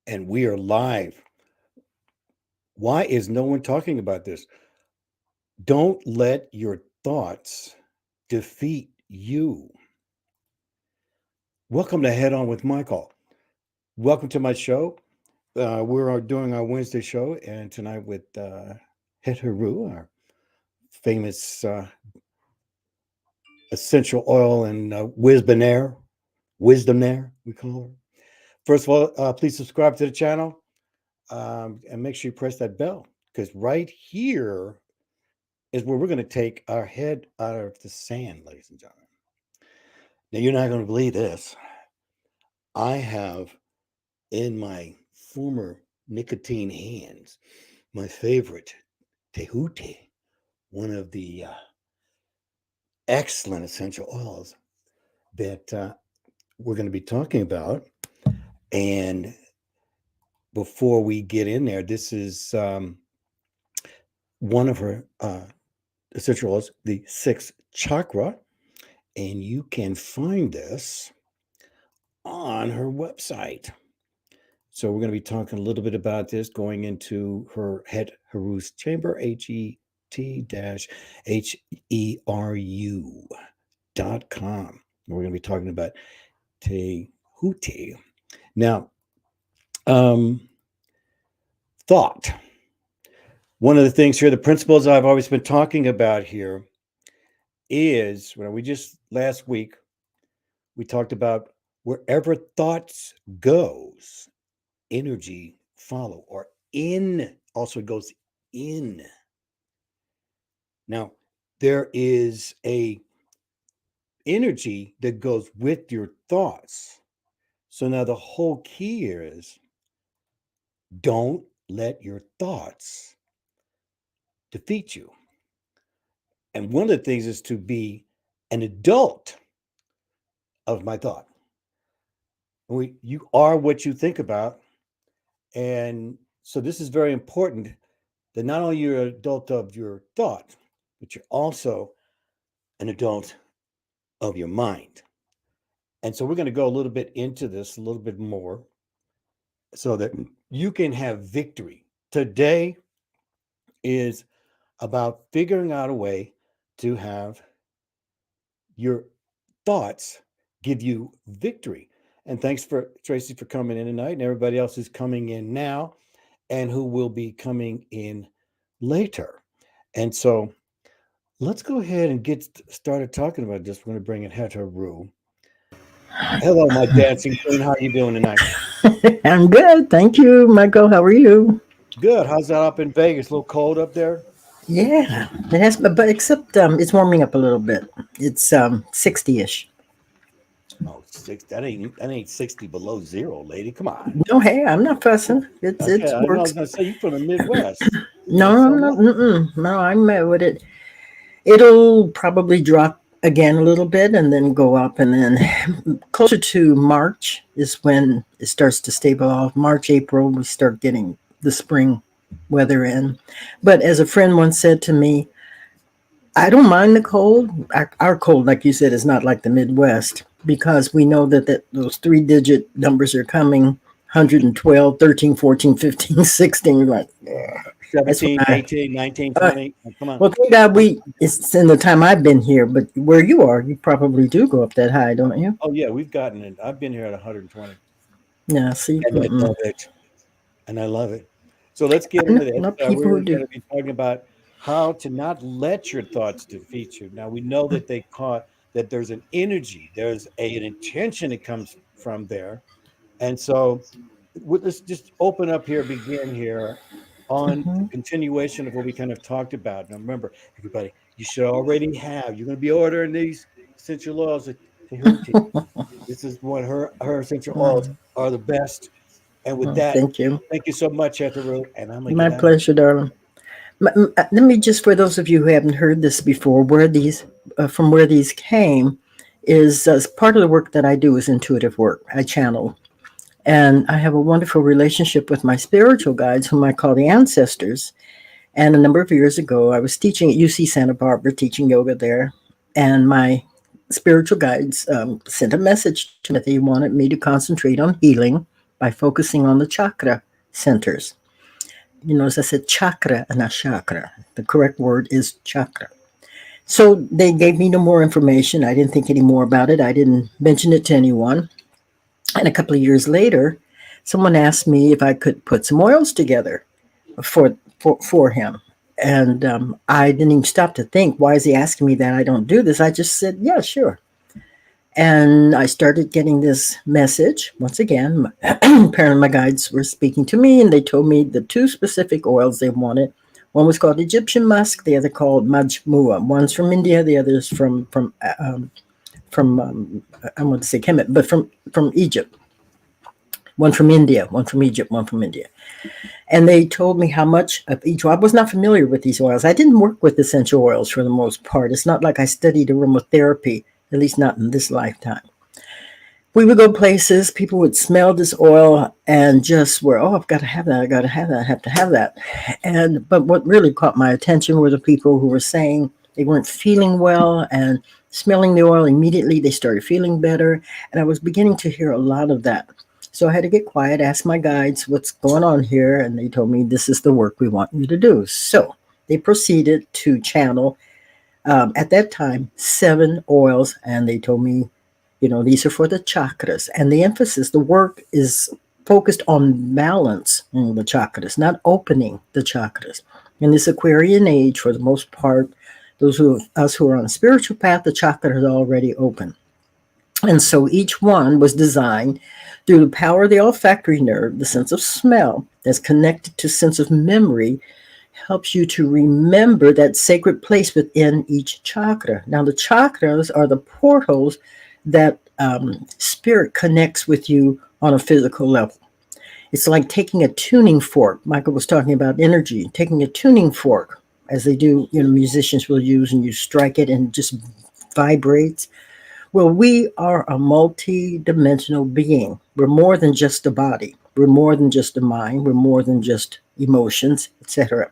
and we are live. Why is no one talking about this? Don't let your thoughts defeat you. Welcome to Head On with Michael. Welcome to my show. We're doing our Wednesday show, and tonight with Het-Heru, our famous essential oil and wisdom there, we call her. First of all, please subscribe to the channel and make sure you press that bell, because right here is where we're going to take our head out of the sand, ladies and gentlemen. Now, you're not going to believe this. I have in my former nicotine hands my favorite tehute, one of the excellent essential oils that we're going to be talking about. And before we get in there, this is one of her essential oils, the sixth chakra. And you can find this on her website. So we're going to be talking a little bit about this, going into her Het-Heru's chamber, HET-HERU.com. We're going to be talking about tehute. Now, thought. One of the things here, the principles I've always been talking about here is, we just last week, we talked about wherever thoughts goes, energy follow, or in also goes in. Now, there is a energy that goes with your thoughts. So now the whole key here is don't let your thoughts defeat you. And one of the things is to be an adult of my thought. You are what you think about. And so this is very important, that not only you're an adult of your thought, but you're also an adult of your mind. And so we're going to go a little bit into this a little bit more so that you can have victory. Today is about figuring out a way to have your thoughts give you victory. And thanks for Tracy for coming in tonight, and everybody else who's coming in now and who will be coming in later. And so let's go ahead and get started talking about this. We're going to bring in Het-Heru. Hello, my dancing queen. How are you doing tonight? I'm good. Thank you, Michael. How are you? Good. How's that up in Vegas? A little cold up there? Yeah, it has, but except it's warming up a little bit. It's 60-ish. Oh, that ain't 60 below zero, lady. Come on. No, hey, I'm not fussing. It Okay, I know I was works. gonna say you from the Midwest. You know, No, no, somewhat. no, no. I'm with it. It'll probably drop again a little bit and then go up, and then closer to March is when it starts to stable off. March, April, we start getting the spring weather in. But as a friend once said to me, I don't mind the cold. Our cold, like you said, is not like the Midwest because we know that those three-digit numbers are coming 112, 13, 14, 15, 16. Like, that's when 17, 18, 19, uh, 20. Come on. well, thank God it's in the time I've been here, but where you are, you probably do go up that high, don't you? Oh yeah, we've gotten it. I've been here at 120, Yeah, see, and I love it. And I love it. So let's get I into this. know people who We're going do. to be talking about how to not let your thoughts defeat you. Now we know that that there's an energy, there's an intention that comes from there, and so let's just open up here, begin here on the Mhm. continuation of what we kind of talked about. Now remember, everybody, you should already have. You're going to be ordering these essential oils at Tehuti. This is what her essential oils are the best. And with that, Thank you. thank you so much, Hetheru. And I'm gonna My get out of pleasure, darling. Let me just, for those of you who haven't heard this before, from where these came, is part of the work that I do is intuitive work. I channel, and I have a wonderful relationship with my spiritual guides, whom I call the ancestors. And a number of years ago, I was teaching at UC Santa Barbara, teaching yoga there, and my spiritual guides sent a message to me that they wanted me to concentrate on healing by focusing on the chakra centers. You notice I said chakra and not chakra. The correct word is chakra. So they gave me no more information. I didn't think any more about it. I didn't mention it to anyone. And a couple of years later, someone asked me if I could put some oils together for him. And I didn't even stop to think, why is he asking me that? I don't do this. I just said, yeah, sure. And I started getting this message. Once again, apparently my guides were speaking to me, and they told me the two specific oils they wanted. One was called Egyptian musk, the other called Majmua. One's from India, the other's from I want to say Kemet, but from Egypt. One from India, one from Egypt, one from India. And they told me how much of each oil. I was not familiar with these oils. I didn't work with essential oils for the most part. It's not like I studied aromatherapy, at least not in this lifetime. We would go places, people would smell this oil and just were, oh, I've got to have that, I got to have that, I have to have that. But what really caught my attention were the people who were saying they weren't feeling well, and smelling the oil immediately they started feeling better. And I was beginning to hear a lot of that. So I had to get quiet, ask my guides what's going on here, and they told me this is the work we want you to do. So they proceeded to channel, at that time, 7 oils, and they told me, these are for the chakras. And the emphasis, the work is focused on balance in the chakras, not opening the chakras. In this Aquarian age, for the most part, those of us who are on a spiritual path, the chakra is already open. And so each one was designed through the power of the olfactory nerve, the sense of smell that's connected to sense of memory, helps you to remember that sacred place within each chakra. Now, the chakras are the portals that spirit connects with you on a physical level. It's like taking a tuning fork. Michael was talking about energy, taking a tuning fork, as they do, musicians will use, and you strike it and it just vibrates. Well, we are a multi-dimensional being. We're more than just a body. We're more than just a mind. We're more than just emotions, etc.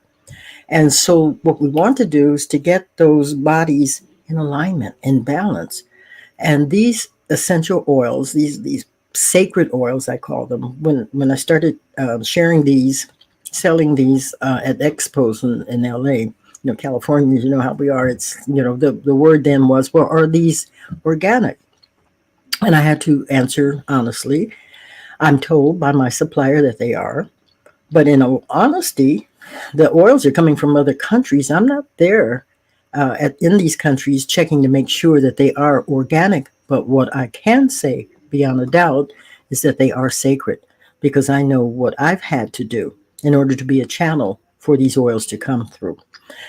And so what we want to do is to get those bodies in alignment, in balance. And these essential oils, these sacred oils, I call them, when I started sharing these, selling these at expos in LA, California, you know how we are. It's, the word then was, well, are these organic? And I had to answer honestly. I'm told by my supplier that they are. But in all honesty, the oils are coming from other countries. I'm not there in these countries checking to make sure that they are organic. But what I can say beyond a doubt is that they are sacred, because I know what I've had to do in order to be a channel for these oils to come through,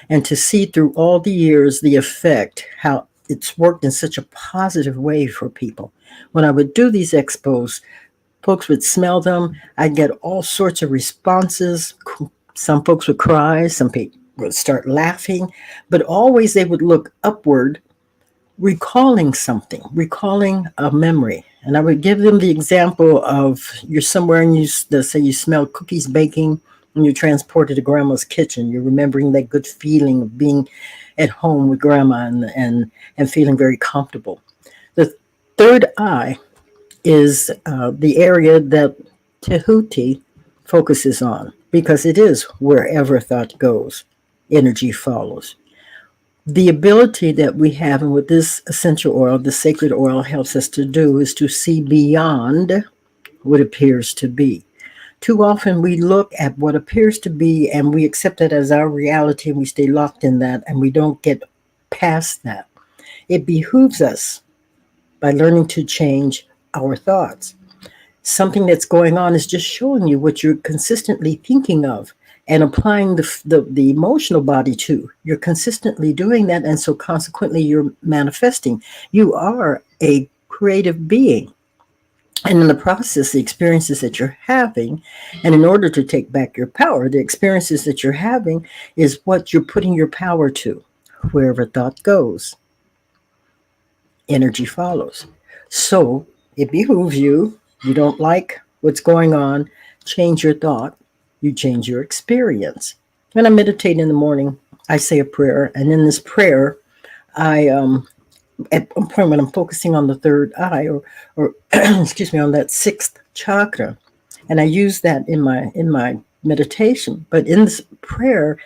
and to see through all the years the effect, how it's worked in such a positive way for people. When I would do these expos, folks would smell them. I'd get all sorts of responses. Some folks would cry, some people would start laughing, but always they would look upward, recalling something, recalling a memory. And I would give them the example of, you're somewhere and let's say you smell cookies baking, and you're transported to grandma's kitchen. You're remembering that good feeling of being at home with grandma and feeling very comfortable. The third eye is the area that Tehuti focuses on, because it is wherever thought goes, energy follows. The ability that we have, and what this essential oil, the sacred oil, helps us to do, is to see beyond what appears to be. Too often we look at what appears to be and we accept it as our reality, and we stay locked in that, and we don't get past that. It behooves us, by learning to change our thoughts. Something that's going on is just showing you what you're consistently thinking of and applying the emotional body to. You're consistently doing that, and so consequently you're manifesting. You are a creative being. And in the process, the experiences that you're having, and in order to take back your power, the experiences that you're having is what you're putting your power to. Wherever thought goes, energy follows. So it behooves you. You don't like what's going on, change your thought, you change your experience. When I meditate in the morning, I say a prayer, and in this prayer, I at one point when I'm focusing on the third eye, or excuse me, on that sixth chakra, And I use that in my meditation. But in this prayer,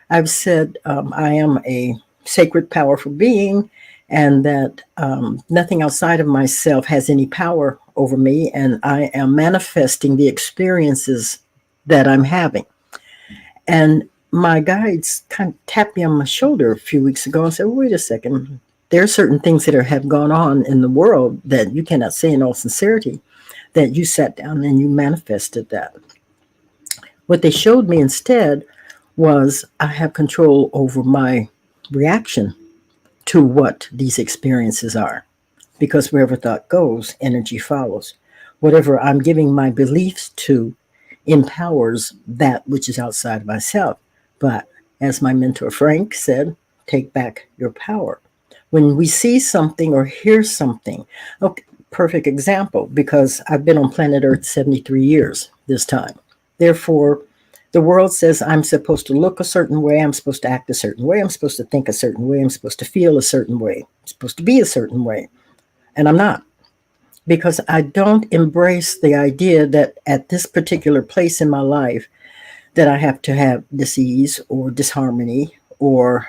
I've said I am a sacred, powerful being, and that nothing outside of myself has any power over me, and I am manifesting the experiences that I'm having. And my guides kind of tapped me on my shoulder a few weeks ago and said, well, wait a second. There are certain things that have gone on in the world that you cannot say in all sincerity, that you sat down and you manifested that. What they showed me instead was I have control over my reaction to what these experiences are. Because wherever thought goes, energy follows. Whatever I'm giving my beliefs to empowers that which is outside of myself. But as my mentor Frank said, take back your power. When we see something or hear something, okay, perfect example, because I've been on planet Earth 73 years this time. Therefore, the world says I'm supposed to look a certain way, I'm supposed to act a certain way, I'm supposed to think a certain way, I'm supposed to feel a certain way, I'm supposed to be a certain way. And I'm not, because I don't embrace the idea that at this particular place in my life that I have to have disease or disharmony or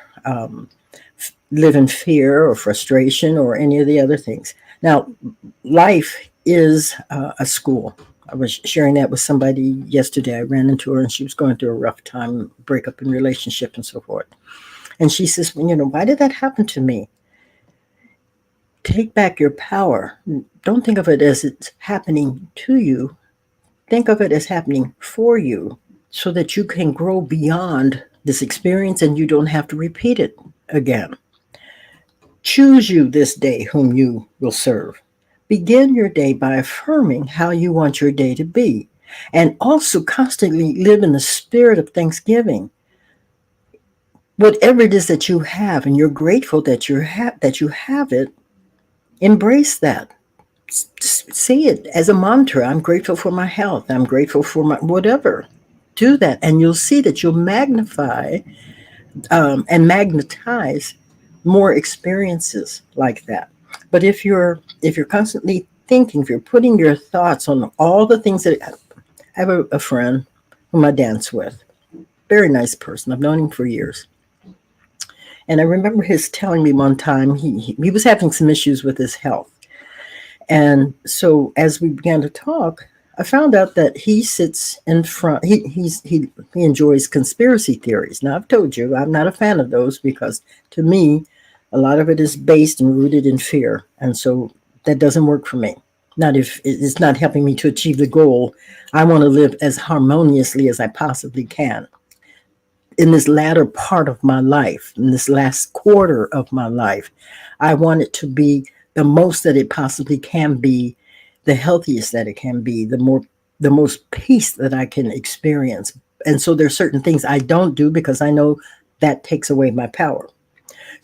live in fear or frustration or any of the other things. Now, life is a school. I was sharing that with somebody yesterday. I ran into her and she was going through a rough time, breakup in relationship and so forth. And she says, well, why did that happen to me? Take back your power. Don't think of it as it's happening to you. Think of it as happening for you so that you can grow beyond this experience and you don't have to repeat it again. Choose you this day whom you will serve. Begin your day by affirming how you want your day to be, and also constantly live in the spirit of thanksgiving. Whatever it is that you have, and you're grateful that you have it, embrace that. Say it as a mantra. I'm grateful for my health. I'm grateful for my whatever. Do that, and you'll see that you'll magnify and magnetize more experiences like that. But if you're constantly thinking, if you're putting your thoughts on all the things that I have a friend whom I dance with, very nice person. I've known him for years. And I remember his telling me one time he was having some issues with his health. And so as we began to talk, I found out that he sits in front. He enjoys conspiracy theories. Now I've told you I'm not a fan of those because to me, a lot of it is based and rooted in fear, and so that doesn't work for me. Not if it's not helping me to achieve the goal. I want to live as harmoniously as I possibly can. In this latter part of my life, in this last quarter of my life, I want it to be the most that it possibly can be, the healthiest that it can be, the most peace that I can experience. And so there's certain things I don't do because I know that takes away my power.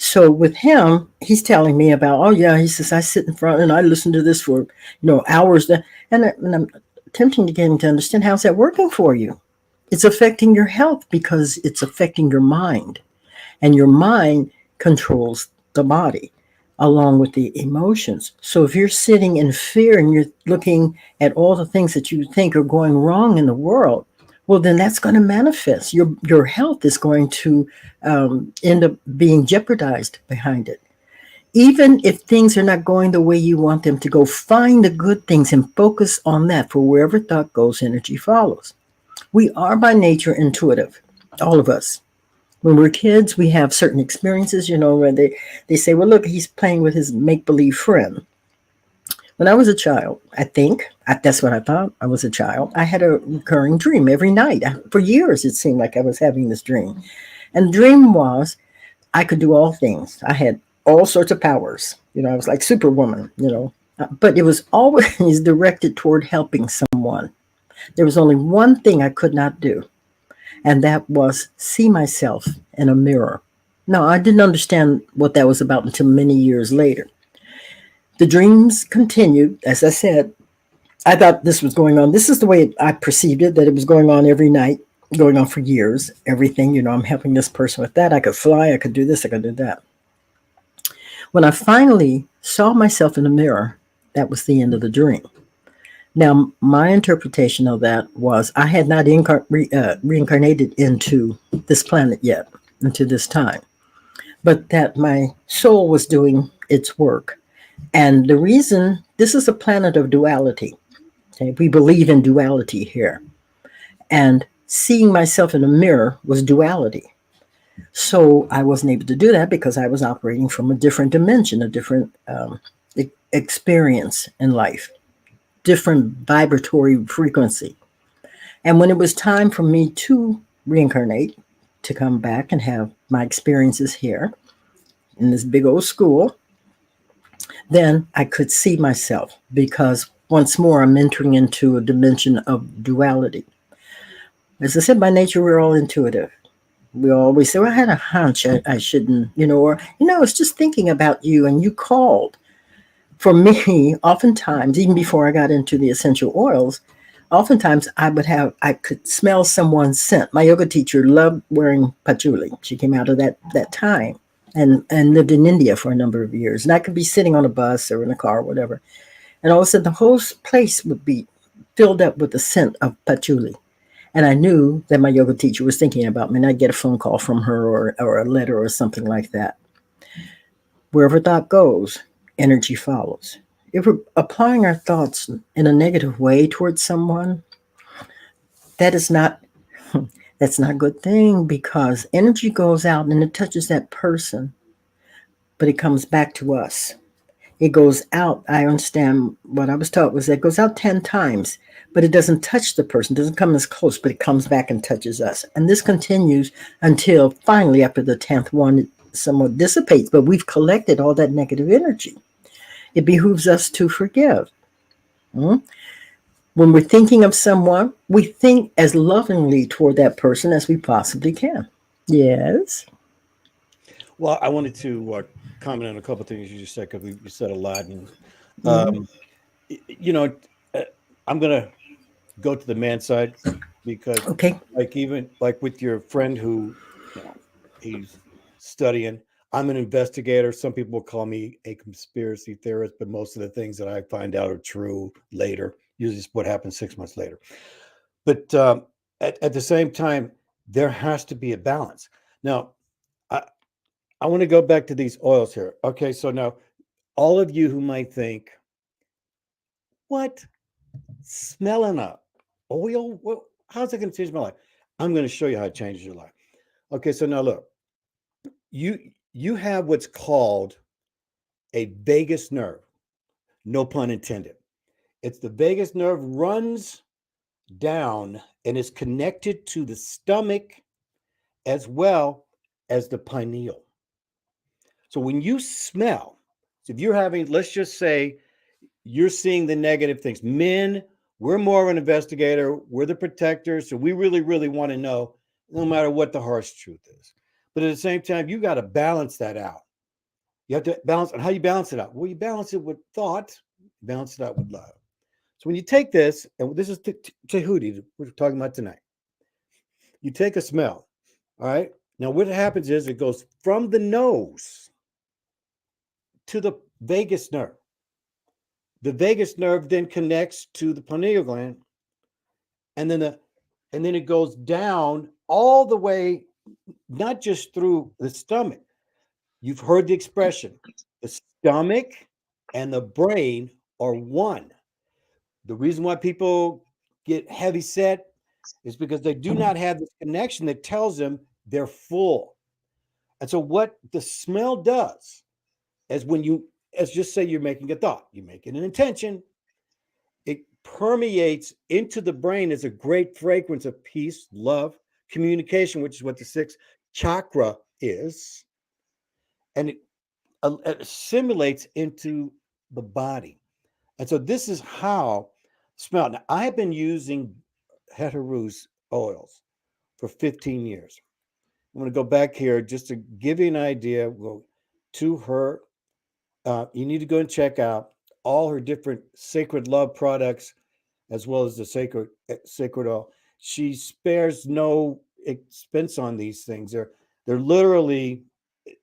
So with him, he's telling me about, oh yeah, he says, I sit in front and I listen to this for, hours. And I'm attempting to get him to understand, how's that working for you? It's affecting your health because it's affecting your mind. And your mind controls the body along with the emotions. So if you're sitting in fear and you're looking at all the things that you think are going wrong in the world, well, then that's going to manifest. Your health is going to end up being jeopardized behind it. Even if things are not going the way you want them to go, find the good things and focus on that. For wherever thought goes, energy follows. We are by nature intuitive, all of us. When we're kids, we have certain experiences, where they say, well, look, he's playing with his make-believe friend. When I was a child, that's what I thought. I was a child. I had a recurring dream every night. For years, it seemed like I was having this dream. And the dream was I could do all things. I had all sorts of powers. I was like Superwoman, But it was always directed toward helping someone. There was only one thing I could not do, and that was see myself in a mirror. No, I didn't understand what that was about until many years later. The dreams continued. As I said, I thought this was going on. This is the way I perceived it, that it was going on every night, going on for years. Everything, I'm helping this person with that. I could fly, I could do this, I could do that. When I finally saw myself in the mirror, that was the end of the dream. Now, my interpretation of that was I had not reincarnated into this planet yet, into this time, but that my soul was doing its work. And the reason this is a planet of duality, okay, we believe in duality here. And seeing myself in a mirror was duality. So I wasn't able to do that because I was operating from a different dimension, a different experience in life, different vibratory frequency. And when it was time for me to reincarnate, to come back and have my experiences here in this big old school, then I could see myself because once more I'm entering into a dimension of duality. As I said, by nature, we're all intuitive. We always say, well, I had a hunch I shouldn't, or, I was just thinking about you and you called. For me, oftentimes, even before I got into the essential oils, oftentimes I could smell someone's scent. My yoga teacher loved wearing patchouli. She came out of that time and lived in India for a number of years. And I could be sitting on a bus or in a car or whatever. And all of a sudden, the whole place would be filled up with the scent of patchouli. And I knew that my yoga teacher was thinking about me, and I'd get a phone call from her or a letter or something like that. Wherever thought goes, energy follows. If we're applying our thoughts in a negative way towards someone, that is not that's not a good thing because energy goes out and it touches that person, but it comes back to us. It goes out. I understand what I was taught was that it goes out 10 times, but it doesn't touch the person, it doesn't come as close, but it comes back and touches us. And this continues until finally, after the 10th one, it somewhat dissipates, but we've collected all that negative energy. It behooves us to forgive. Hmm? When we're thinking of someone, we think as lovingly toward that person as we possibly can. Yes. Well, I wanted to comment on a couple of things you just said because you said a lot, and Hmm. um, you know, uh, I'm gonna go to the man side because, Okay. like, even like with your friend who, you know, he's studying. I'm an investigator. Some people call me a conspiracy theorist, but most of the things that I find out are true later. Usually, it's what happens 6 months later. But at the same time, there has to be a balance. Now, I, I want to go back to these oils here. Okay, so now all of you who might think, what smelling up oil? What, how's it going to change my life? I'm going to show you how it changes your life. Okay, so now look, you you have what's called a vagus nerve. No pun intended. It's the vagus nerve runs down and is connected to the stomach as well as the pineal. So when you smell, so if you're having, let's just say you're seeing the negative things. Men, we're more of an investigator, we're the protectors, so we really, really want to know no matter what the harsh truth is. But at the same time, you got to balance that out. You have to balance, and how you balance it out? Well, you balance it with thought, balance it out with love. So when you take this, and this is Tehudi we're talking about tonight, you take a smell, all right? Now, what happens is it goes from the nose to the vagus nerve. The vagus nerve then connects to the pineal gland, and then it goes down all the way, not just through the stomach. You've heard the expression, the stomach and the brain are one. The reason why people get heavy set is because they do not have this connection that tells them they're full. And so what the smell does is when you, as just say you're making a thought, you're making an intention, it permeates into the brain as a great fragrance of peace, love, communication, which is what the sixth chakra is, and it assimilates into the body. And so this is how smell. Now I have been using Het-Heru's oils for 15 years. I'm going to go back here just to give you an idea. Well, to her, you need to go and check out all her different sacred love products as well as the sacred oil. She spares no expense on these things. They're literally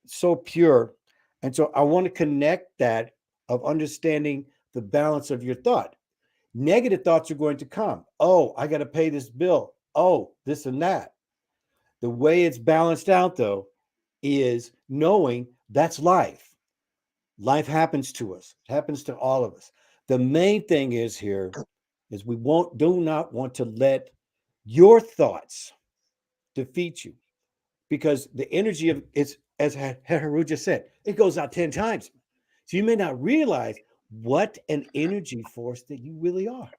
so pure. And so I want to connect that of understanding the balance of your thought. Negative thoughts are going to come. Oh, I got to pay this bill. Oh, this and that. The way it's balanced out, though, is knowing that's life. Life happens to us. It happens to all of us. The main thing is here is we do not want to let your thoughts defeat you, because the energy of it's, as Het-Heru just said, it goes out 10 times. So you may not realize what an energy force that you really are.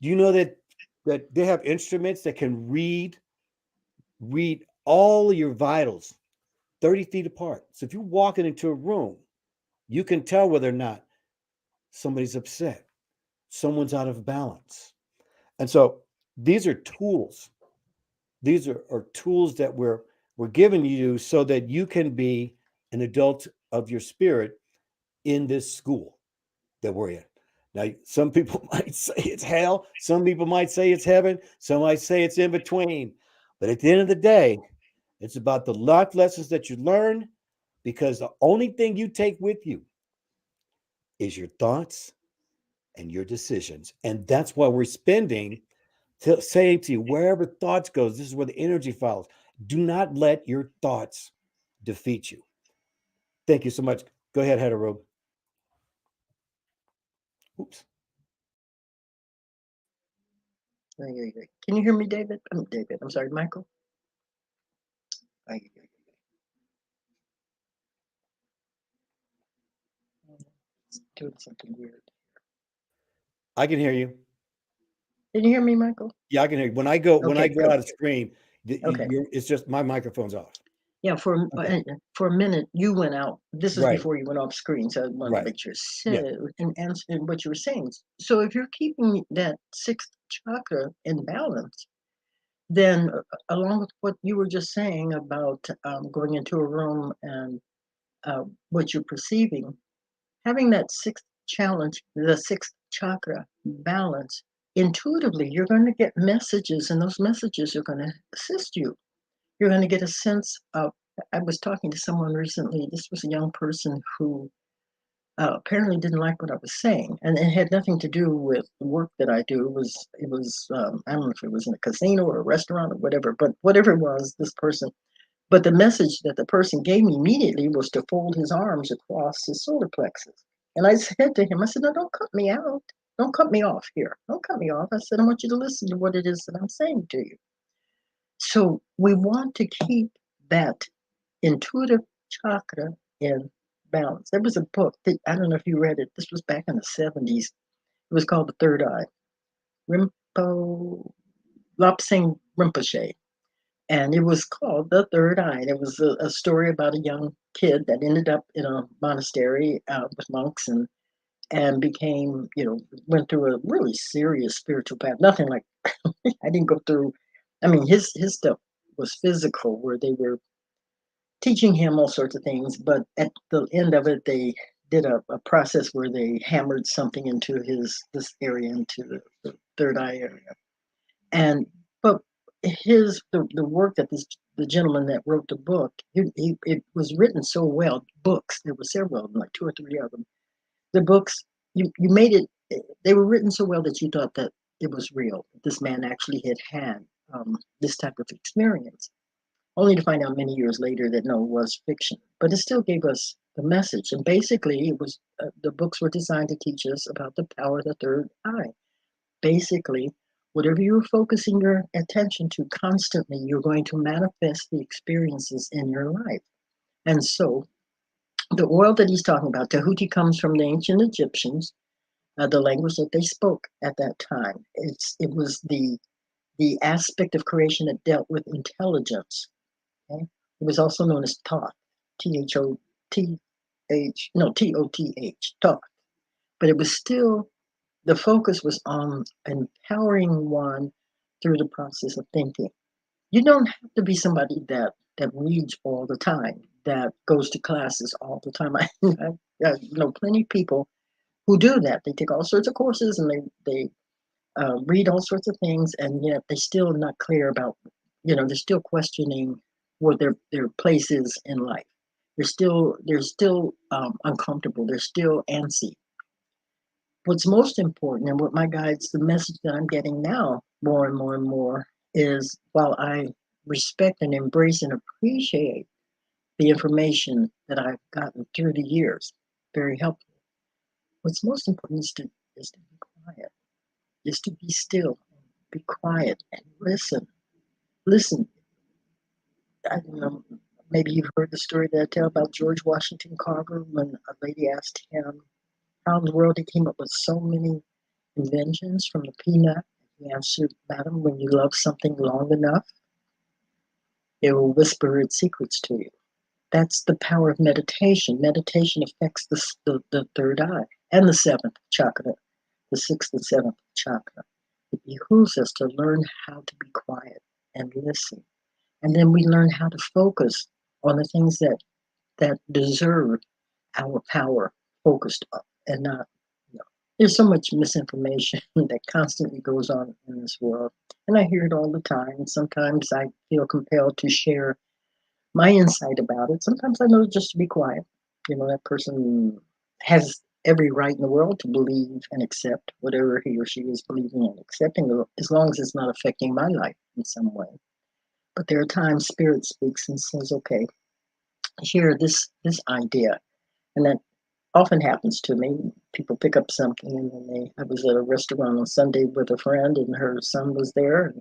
Do you know that they have instruments that can read all your vitals 30 feet apart? So if you're walking into a room, you can tell whether or not somebody's upset, someone's out of balance. And so these are tools. These are tools that we're giving you so that you can be an adult of your spirit in this school that we're in. Now, some people might say it's hell, some people might say it's heaven, some might say it's in between. But at the end of the day, it's about the life lessons that you learn, because the only thing you take with you is your thoughts and your decisions. And that's why we're spending saying to you, wherever thoughts goes, this is where the energy follows. Do not let your thoughts defeat you. Thank you so much. Go ahead, Hetero. Oops. Can you hear me, David? I'm David. I'm sorry, Michael. It's doing something weird. I can hear you. Can you hear me, Michael? Yeah, I can hear you. When I go Okay, out good. of screen, Okay. it's just my microphone's off. Yeah, Okay. for a minute you went out. This was Right. before you went off screen, so I wanted to Right. make sure. So, Yeah. and answering what you were saying. So if you're keeping that sixth chakra in balance, then along with what you were just saying about going into a room and what you're perceiving, having that sixth challenge, the sixth chakra balance, intuitively you're going to get messages, and those messages are going to assist you. You're going to get a sense of. I was talking to someone recently. This was a young person who apparently didn't like what I was saying, and it had nothing to do with the work that I do. It was I don't know if it was in a casino or a restaurant or whatever, but whatever it was, this person. But the message that the person gave me immediately was to fold his arms across his solar plexus. And I said to him, I said, no, don't cut me out. Don't cut me off here. Don't cut me off. I said, I want you to listen to what it is that I'm saying to you. So we want to keep that intuitive chakra in balance. There was a book that I don't know if you read it. This was back in the 70s. It was called The Third Eye. Lopsang Rinpoche. And it was called The Third Eye. And it was a story about a young kid that ended up in a monastery with monks and became, went through a really serious spiritual path. Nothing like I didn't go through. I mean, his stuff was physical, where they were teaching him all sorts of things, but at the end of it, they did a process where they hammered something into this area, into the third eye area. And but the work that the gentleman that wrote the book, it was written so well. Books, there were several of them, like two or three of them. The books, you made it. They were written so well that you thought that it was real. This man actually had this type of experience, only to find out many years later that no, it was fiction. But it still gave us the message. And basically, it was the books were designed to teach us about the power of the third eye. Basically, whatever you're focusing your attention to constantly, you're going to manifest the experiences in your life. And so, the oil that he's talking about, Tahuti, comes from the ancient Egyptians, the language that they spoke at that time. It was the aspect of creation that dealt with intelligence. Okay? It was also known as Thoth, Thoth, Thoth. But it was still, the focus was on empowering one through the process of thinking. You don't have to be somebody that reads all the time, that goes to classes all the time. I know plenty of people who do that. They take all sorts of courses and they read all sorts of things, and yet they still not clear about, they're still questioning what their place is in life. They're still uncomfortable. They're still antsy. What's most important, and what my guides, the message that I'm getting now more and more and more, is while I respect and embrace and appreciate the information that I've gotten through the years, very helpful. What's most important is to be quiet, is to be still, be quiet and listen. Listen. I don't know. Maybe you've heard the story that I tell about George Washington Carver when a lady asked him how in the world he came up with so many inventions from the peanut. He answered, "Madam, when you love something long enough, it will whisper its secrets to you." That's the power of meditation. Meditation affects the third eye and the seventh chakra, the sixth and seventh chakra. It behooves us to learn how to be quiet and listen. And then we learn how to focus on the things that deserve our power focused up and not, you know, there's so much misinformation that constantly goes on in this world. And I hear it all the time. Sometimes I feel compelled to share my insight about it. Sometimes I know just to be quiet. That person has every right in the world to believe and accept whatever he or she is believing and accepting, as long as it's not affecting my life in some way. But there are times spirit speaks and says, okay, here, this idea. And that often happens to me. People pick up something and then I was at a restaurant on Sunday with a friend and her son was there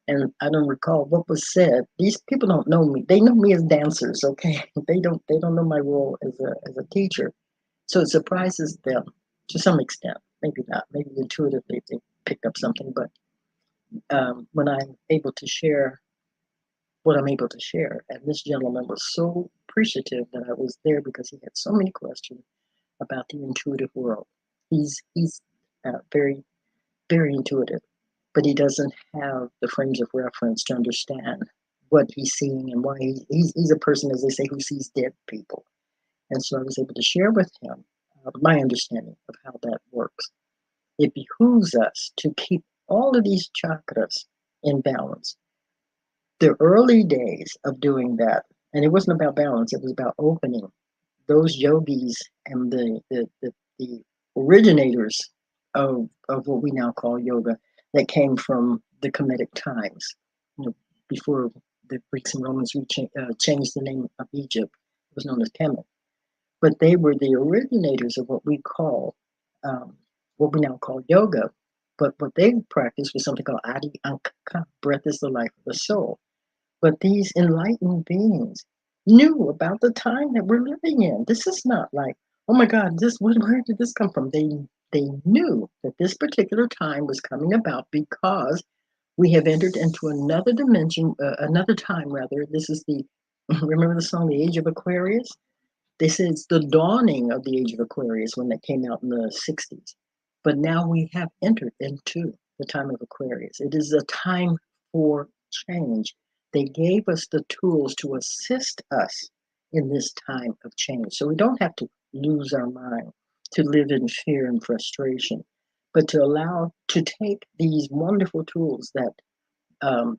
and I don't recall what was said. These people don't know me. They know me as dancers, okay? They don't know my role as a teacher. So it surprises them to some extent. Maybe not. Maybe intuitively they picked up something. But when I'm able to share what I'm able to share, and this gentleman was so appreciative that I was there because he had so many questions about the intuitive world. He's very very intuitive, but he doesn't have the frames of reference to understand what he's seeing and why he's a person, as they say, who sees dead people. And so I was able to share with him my understanding of how that works. It behooves us to keep all of these chakras in balance. The early days of doing that, and it wasn't about balance, it was about opening. Those yogis and the originators of what we now call yoga that came from the Kemetic times, before the Greeks and Romans changed the name of Egypt. It was known as Kemet. But they were the originators of what we now call yoga. But what they practiced was something called Adi Ankaka. Breath is the life of the soul. But these enlightened beings knew about the time that we're living in. This is not like, oh my God, where did this come from? They knew that this particular time was coming about because we have entered into another dimension, another time rather. This is the remember the song "The Age of Aquarius." They say it's the dawning of the Age of Aquarius when that came out in the '60s. But now we have entered into the time of Aquarius. It is a time for change. They gave us the tools to assist us in this time of change. So we don't have to lose our mind, to live in fear and frustration, but to allow to take these wonderful tools um,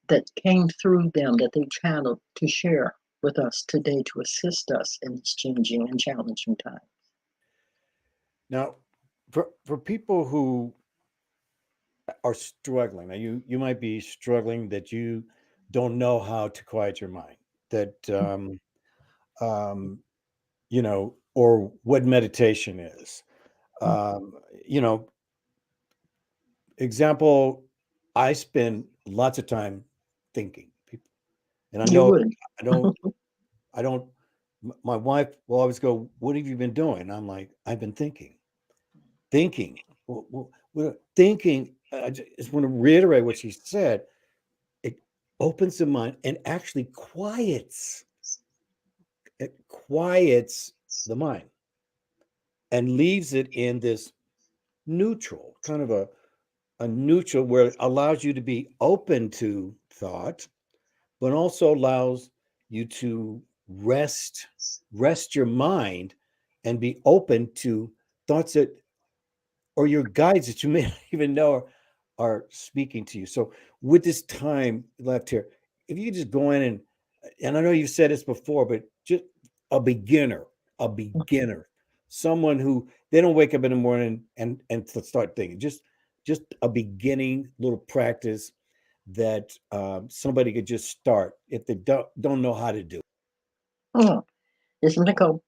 that came through them, that they channeled to share with us today to assist us in these changing and challenging times. Now, for people who are struggling, now you might be struggling that you don't know how to quiet your mind, that um, or what meditation is. Um, you know, example, I spend lots of time thinking, and I You know would. I don't, I don't. My wife will always go, "What have you been doing?" I'm like, "I've been thinking, thinking." I just want to reiterate what she said. It opens the mind and actually quiets the mind and leaves it in this neutral kind of a neutral where it allows you to be open to thought, but also allows you to rest your mind and be open to thoughts that or your guides that you may not even know are speaking to you. So with this time left here, if you just go in and I know you've said this before, but just a beginner, someone who they don't wake up in the morning and start thinking. Just a beginning little practice that somebody could just start if they don't know how to do it. Oh, there's something called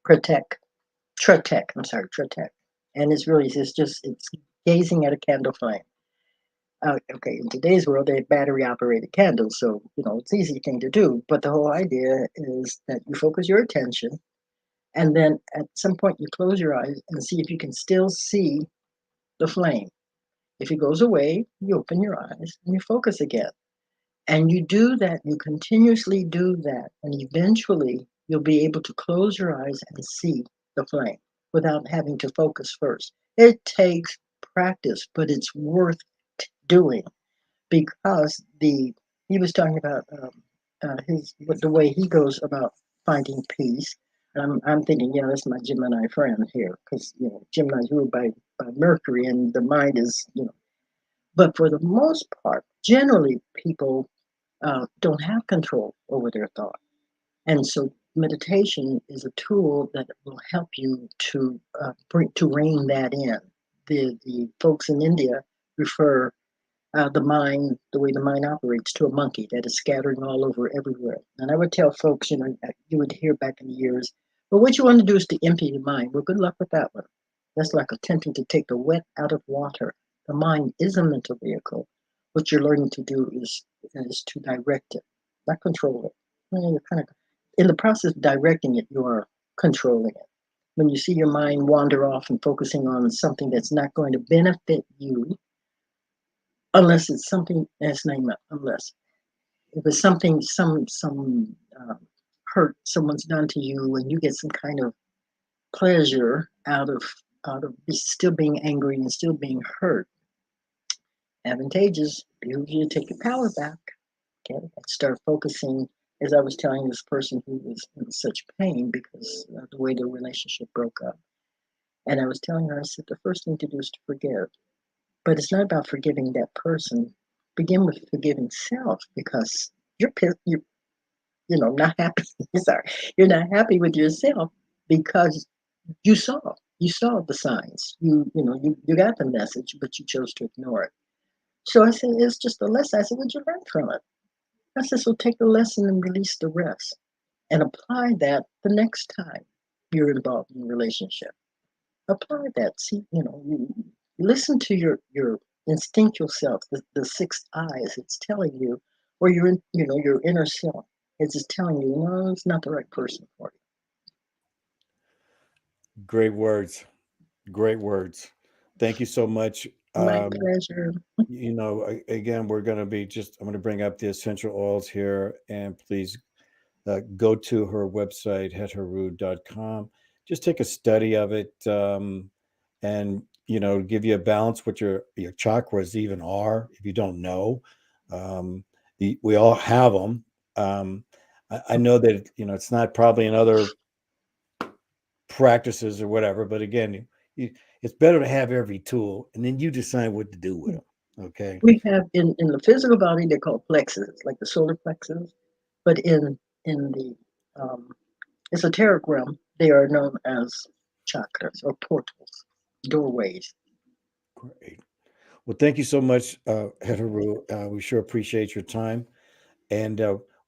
Protect, Trotec. I'm sorry, Trotec, and it's gazing at a candle flame. Okay, in today's world, they have battery operated candles, so it's an easy thing to do. But the whole idea is that you focus your attention, and then at some point you close your eyes and see if you can still see the flame. If it goes away, you open your eyes and you focus again. And you do that, you continuously do that, and eventually you'll be able to close your eyes and see the flame without having to focus first. It takes practice, but it's worth doing because he was talking about the way he goes about finding peace. I'm thinking, that's my Gemini friend here, because Gemini is ruled by Mercury, and the mind is. But for the most part, generally people don't have control over their thought, and so meditation is a tool that will help you to rein that in. The folks in India refer the way the mind operates to a monkey that is scattering all over everywhere. And I would tell folks, you would hear back in the years, well, what you want to do is to empty your mind. Well, good luck with that one. That's like attempting to take the wet out of water. The mind is a mental vehicle. What you're learning to do is to direct it, not control it. You're kind of in the process of directing it, you are controlling it. When you see your mind wander off and focusing on something that's not going to benefit you, unless it's something that's name it, unless if it's something some hurt someone's done to you and you get some kind of pleasure out of still being angry and still being hurt, advantageous, behooves you to take your power back. Okay, and start focusing. As I was telling this person who was in such pain because of the way their relationship broke up, and I was telling her, I said the first thing to do is to forgive. But it's not about forgiving that person. Begin with forgiving self because you're not happy. Sorry, you're not happy with yourself because you saw the signs. You got the message, but you chose to ignore it. So I said it's just a lesson. I said, what'd you learn from it? I said, so take the lesson and release the rest, and apply that the next time you're involved in a relationship. Apply that. See, you listen to your instinctual self, the sixth eyes. It's telling you, or your inner self. It's just telling you, no, it's not the right person for Great words. Great words. Thank you so much. you. My pleasure. Again, I'm going to bring up the essential oils here, and please go to her website, Het-Heru.com. Just take a study of it, and give you a balance what your chakras even are if you don't know. We all have them. I know that it's not probably in other practices or whatever, but again, it's better to have every tool, and then you decide what to do with them. Okay. We have in the physical body they're called plexus, like the solar plexus, but in the um, esoteric realm they are known as chakras or portals, doorways. Great. Well, thank you so much, Het-Heru. We sure appreciate your time, and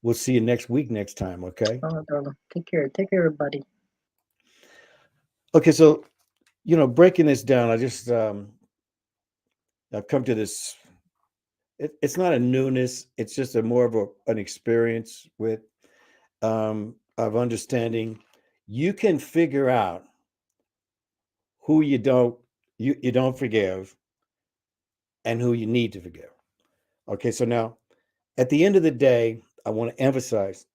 we'll see you next week, next time. Okay. Oh, darling, take care, everybody. Okay. So, breaking this down, I've come to this. It's not a newness. It's just a more of an experience of understanding. You can figure out who you don't forgive and who you need to forgive. Okay. So now, at the end of the day, I want to emphasize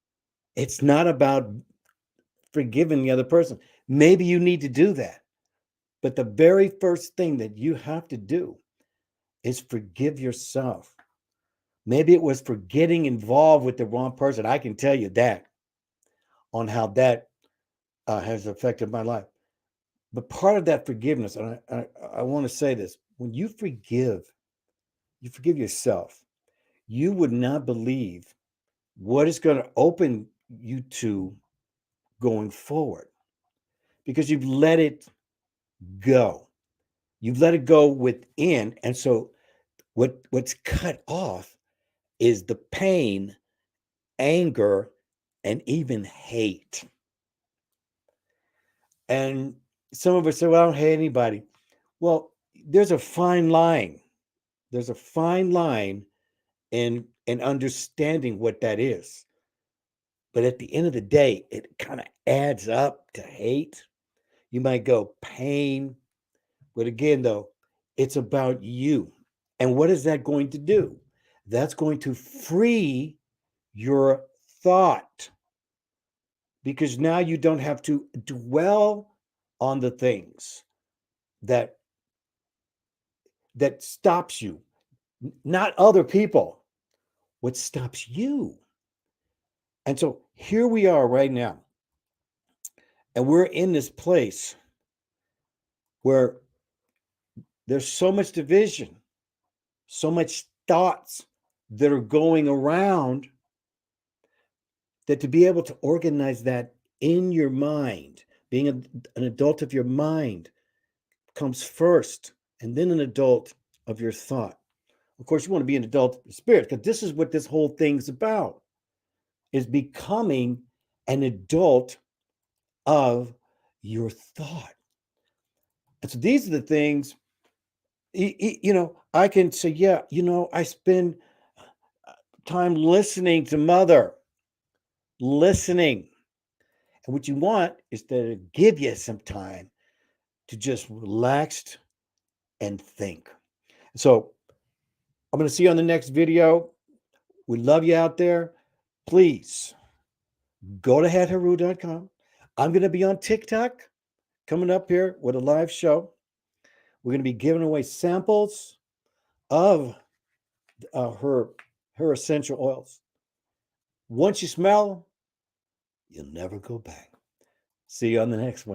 it's not about forgiving the other person. Maybe you need to do that. But the very first thing that you have to do is forgive yourself. Maybe it was for getting involved with the wrong person. I can tell you that on how that has affected my life. But part of that forgiveness, and I want to say this when you forgive yourself, you would not believe what is going to open you to going forward. because you've let it go. You've let it go within. And so what's cut off is the pain, anger, and even hate. And some of us say, well, I don't hate anybody. Well, there's a fine line. There's a fine line in understanding what that is. But at the end of the day, it kind of adds up to hate. You might go pain. But again, though, it's about you. And what is that going to do? That's going to free your thought, because now you don't have to dwell on the things that stops you, not other people. What stops you? And so here we are right now, and we're in this place where there's so much division, so much thoughts that are going around, that to be able to organize that in your mind, being an adult of your mind comes first, and then an adult of your thought. Of course, you want to be an adult of your spirit, because this is what this whole thing's about, is becoming an adult of your thought. And so these are the things, I can say, yeah, I spend time listening to mother, listening. And what you want is to give you some time to just relax and think. So I'm going to see you on the next video. We love you out there. Please go to Het-Heru.com. I'm going to be on TikTok coming up here with a live show. We're going to be giving away samples of her essential oils. Once you smell, you'll never go back. See you on the next one.